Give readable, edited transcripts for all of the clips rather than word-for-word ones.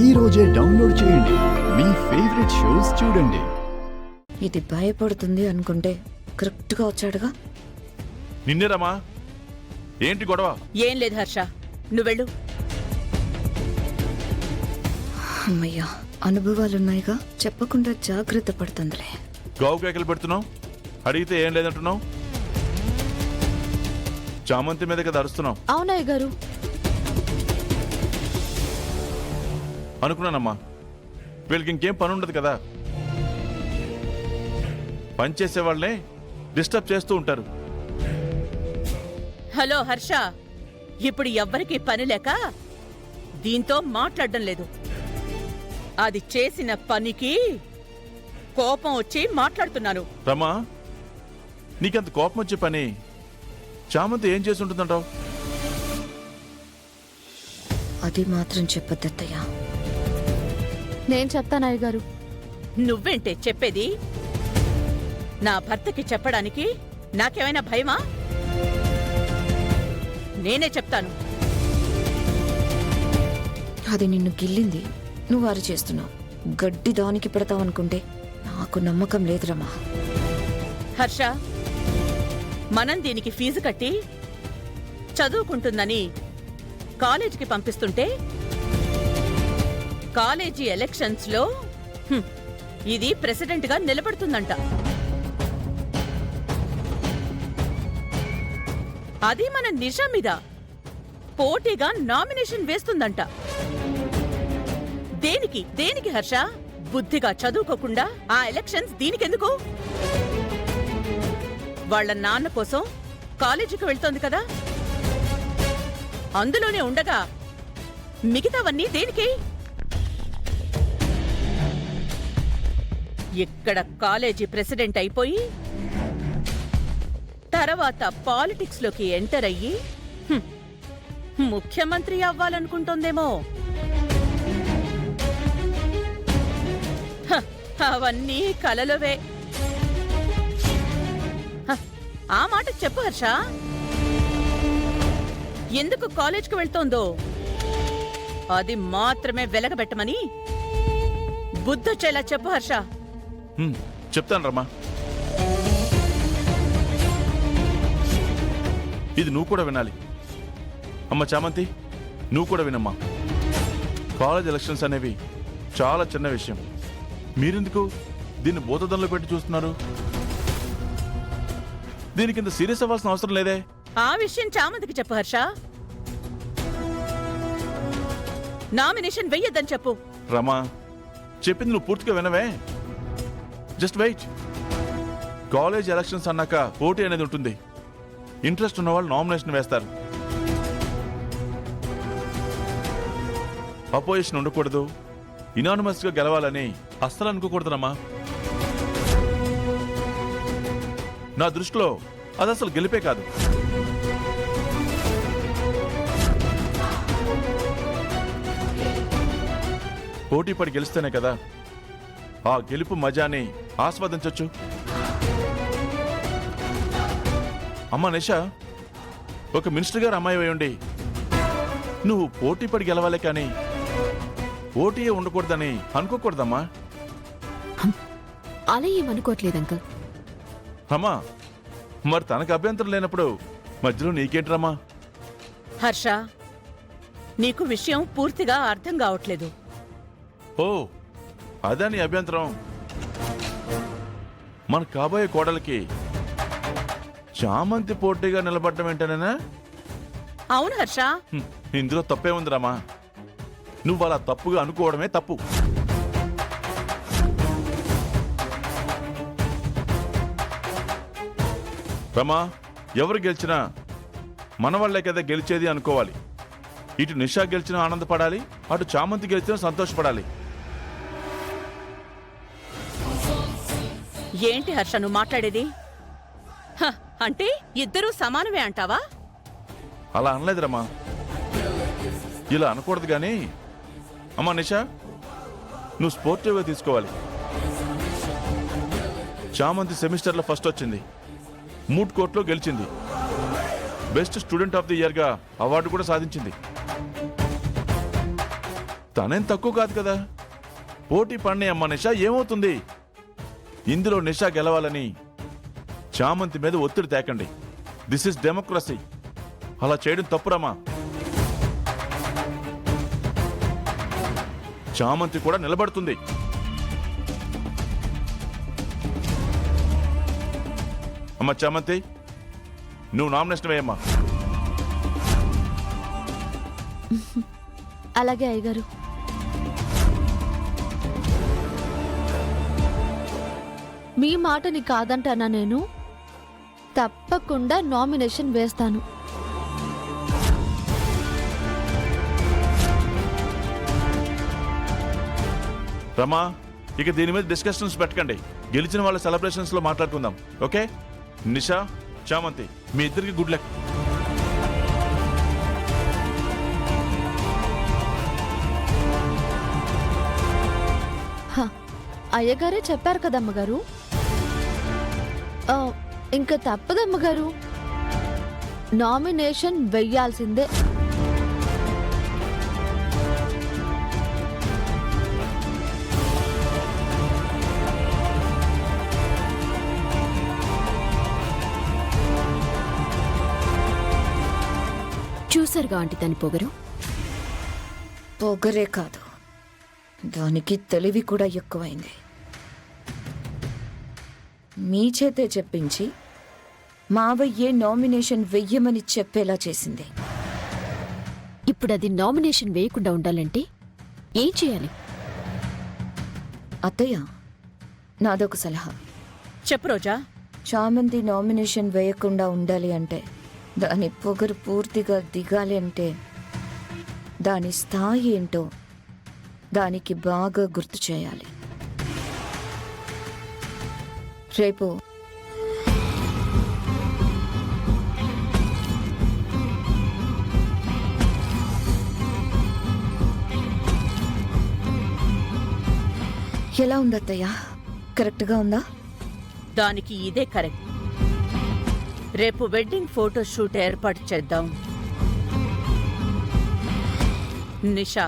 ఈ రోజే డౌన్లోడ్ చేయండి. మీ ఫేవరెట్ షోస్ చూడండి. ఇది భయపడుతుంది అనుకుంటే కరెక్ట్ గా వచ్చాడుగా. నిన్నేరమ్మా, ఏంటి గొడవ? ఏం లేదు హర్ష, నువ్వెళ్ళు. అమ్మయ్యా, అనుభవాలున్నాయిగా, చెప్పకుండా జాగ్రత్త పడుతుందిలే. గావు కేకలు పెడుతున్నావు, అడిగితే ఏం లేదంటున్నావు. చామంతి మీద కదా అరుస్తున్నావు. అవునయ్య గారు. అనుకున్నానమ్మా, వీళ్ళకి ఇంకేం పని ఉండదు కదా, పనిచేసే వాళ్ళనే డిస్టర్బ్ చేస్తూ ఉంటారు. హలో హర్ష, ఇప్పుడు ఎవ్వరికీ పని లేక దీంతో మాట్లాడడం లేదు. అది చేసిన పనికి కోపం వచ్చి మాట్లాడుతున్నాను. రమా, నీకంత కోపం వచ్చే పని చామంతి ఏం చేసి ఉంటుందంటావు? అది మాత్రం చెప్పద్దత్తయ్యా. నేను చెప్తాను అయ్యగారు. నువ్వేంటే చెప్పేది? నా భర్తకి చెప్పడానికి నాకేమైనా భయమా? నేనే చెప్తాను. అది నిన్ను గిల్లింది, నువ్వు వారు చేస్తున్నావు. గడ్డి దానికి పెడతావనుకుంటే నాకు నమ్మకం లేదురమ్మా. హర్ష, మనం దీనికి ఫీజు కట్టి చదువుకుంటుందని కాలేజీకి పంపిస్తుంటే కాలేజీ ఎలక్షన్స్ లో ఇది ప్రెసిడెంట్ గా నిలబడుతుందంట. అది మన నిషా మీద పోటీగా నామినేషన్ వేస్తుందంట. దేనికి దేనికి హర్ష? బుద్ధిగా చదువుకోకుండా ఆ ఎలక్షన్స్ దీనికెందుకు? వాళ్ళ నాన్న కోసం కాలేజీకి వెళ్తోంది కదా, అందులోనే ఉండగా మిగతావన్నీ దేనికి? ఇక్కడ కాలేజీ ప్రెసిడెంట్ అయిపోయి తర్వాత పాలిటిక్స్ లోకి ఎంటర్ అయ్యి ముఖ్యమంత్రి అవ్వాలనుకుంటోందేమో. అవన్నీ కలలోవే. ఆ మాట చెప్పు హర్ష. ఎందుకు కాలేజ్కి వెళ్తోందో అది మాత్రమే వెలగబెట్టమని బుద్ధొచ్చేలా చెప్పు హర్ష. చెప్తాను రమ్మా. ఇది నువ్వు కూడా వినాలి. అమ్మ చామంతి, నువ్వు కూడా వినమ్మా. కాలేజ్ ఎలక్షన్స్ అనేవి చాలా చిన్న విషయం. మీరెందుకు దీన్ని భూతదంలో పెట్టి చూస్తున్నారు? దీనికి ఇంత సీరియస్ అవ్వాల్సిన అవసరం లేదే. ఆ విషయం చామంతికి చెప్పు హర్ష. నామినేషన్ వెయ్యొద్దని చెప్పు. రమా, చెప్పింది నువ్వు పూర్తిగా వినవే. Just wait. కాలేజ్ ఎలక్షన్స్ అన్నాక పోటీ అనేది ఉంటుంది. ఇంట్రెస్ట్ ఉన్న వాళ్ళు నామినేషన్ వేస్తారు. అపోజిషన్ ఉండకూడదు, ఇనానిమస్ గా గెలవాలని అస్సలు అనుకోకూడదమ్మా. నా దృష్టిలో అది అసలు గెలిపే కాదు. పోటీ పడి గెలిస్తేనే కదా ఆ గెలుపు మజాని ఆస్వాదించొచ్చు. అమ్మా నిషా, ఒక మినిస్టర్ గారు అమ్మాయి అయి ఉండి నువ్వు పోటీ పడి గెలవాలి కానీ పోటీయే ఉండకూడదని అనుకోకూడదమ్మా. అలా ఏమనుకోవట్లేదు అంకల్. అమ్మా, మరి తనకు అభ్యంతరం లేనప్పుడు మధ్యలో నీకేంట్రమ్మా? హర్ష, నీకు విషయం పూర్తిగా అర్థం కావట్లేదు. ఓ, అదా నీ అభ్యంతరం? మన కాబోయే కోడలికి చామంతి పోటీగా నిలబడ్డం ఏంటనేనా? అవును హర్ష. ఇందులో తప్పే ఉందిరామా. నువ్వు అలా తప్పుగా అనుకోవడమే తప్పు. రమా, ఎవరు గెలిచినా మన వాళ్ళే కదా గెలిచేది అనుకోవాలి. ఇటు నిషా గెలిచినా ఆనందపడాలి, అటు చామంతి గెలిచినా సంతోషపడాలి. ఏంటి హర్ష నువ్వు మాట్లాడేది? అంటే ఇద్దరూ సమానమే అంటావా? అలా అనలేదు రమా, ఇలా అనకూడదు గాని. అమ్మా నిషా, నువ్వు స్పోర్టివ్గా తీసుకోవాలి. చామంతి సెమిస్టర్లో ఫస్ట్ వచ్చింది, మూడ్ కోర్టులో గెలిచింది, బెస్ట్ స్టూడెంట్ ఆఫ్ ది ఇయర్గా అవార్డు కూడా సాధించింది. తనేం తక్కువ కాదు కదా. పోటీ పడిన అమ్మ నిషా ఏమవుతుంది? ఇందులో నిషా గెలవాలని చామంతి మీద ఒత్తిడి తేకండి. This is democracy. అలా చేయడం తప్పురమ్మా. చామంతి కూడా నిలబడుతుంది. అమ్మ చామంతి, నువ్వు నామినేషన్ వేయమ్మా. అలాగే అయ్యగారు. మీ మాటని కాదంటానా నేను? తప్పకుండా నామినేషన్ వేస్తాను. రమా, ఇక దీని మీద డిస్కషన్స్ పెట్టకండి. గెలిచిన వాళ్ళ సెలబ్రేషన్స్ లో మాట్లాడుకుందాం. ఓకే? నిషా, చామంతి, మీ ఇద్దరికి గుడ్ లక్. అయ్యగారే చెప్పారు కదమ్మగారు. ఇంకా తప్పదమ్మగారు, నామినేషన్ వెయ్యాల్సిందే. చూసారుగా ఆంటీ దాని పొగరు. పొగరే కాదు, దానికి తెలివి కూడా ఎక్కువైంది. మీ చేతే చెప్పించి మావయ్యే నామినేషన్ వెయ్యమని చెప్పేలా చేసింది. ఇప్పుడు అది నామినేషన్ వేయకుండా ఉండాలంటే ఏం చేయాలి? అత్తయ్య, నాదొక సలహా. చెప్పు రోజా. చామంతి నామినేషన్ వేయకుండా ఉండాలి అంటే, దాని పొగరు పూర్తిగా దిగాలి అంటే, దాని స్థాయి ఏంటో దానికి బాగా గుర్తు చేయాలి. రేపు ఎలా ఉంది అత్తయ్య? కరెక్ట్గా ఉందా? దానికి ఇదే కరెక్ట్. రేపు వెడ్డింగ్ ఫోటో షూట్ ఏర్పాటు చేద్దాం. నిషా,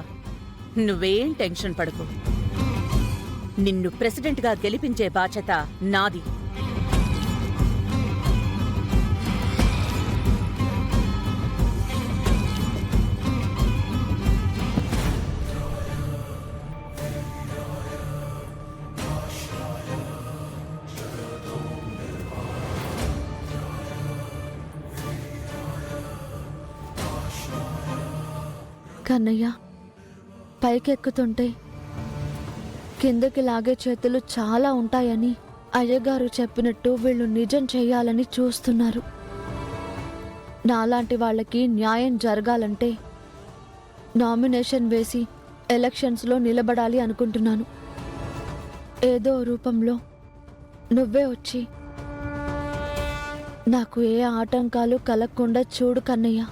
నువ్వేం టెన్షన్ పడకు. నిన్ను ప్రెసిడెంట్గా గెలిపించే బాధ్యత నాది. కన్నయ్య, పైకెక్కుతుంటే కిందకి లాగే చేతులు చాలా ఉంటాయని అయ్యగారు చెప్పినట్టు వీళ్ళు నిజం చేయాలని చూస్తున్నారు. నాలాంటి వాళ్ళకి న్యాయం జరగాలంటే నామినేషన్ వేసి ఎలక్షన్స్లో నిలబడాలి అనుకుంటున్నాను. ఏదో రూపంలో నువ్వే వచ్చి నాకు ఏ ఆటంకాలు కలగకుండా చూడు కన్నయ్య.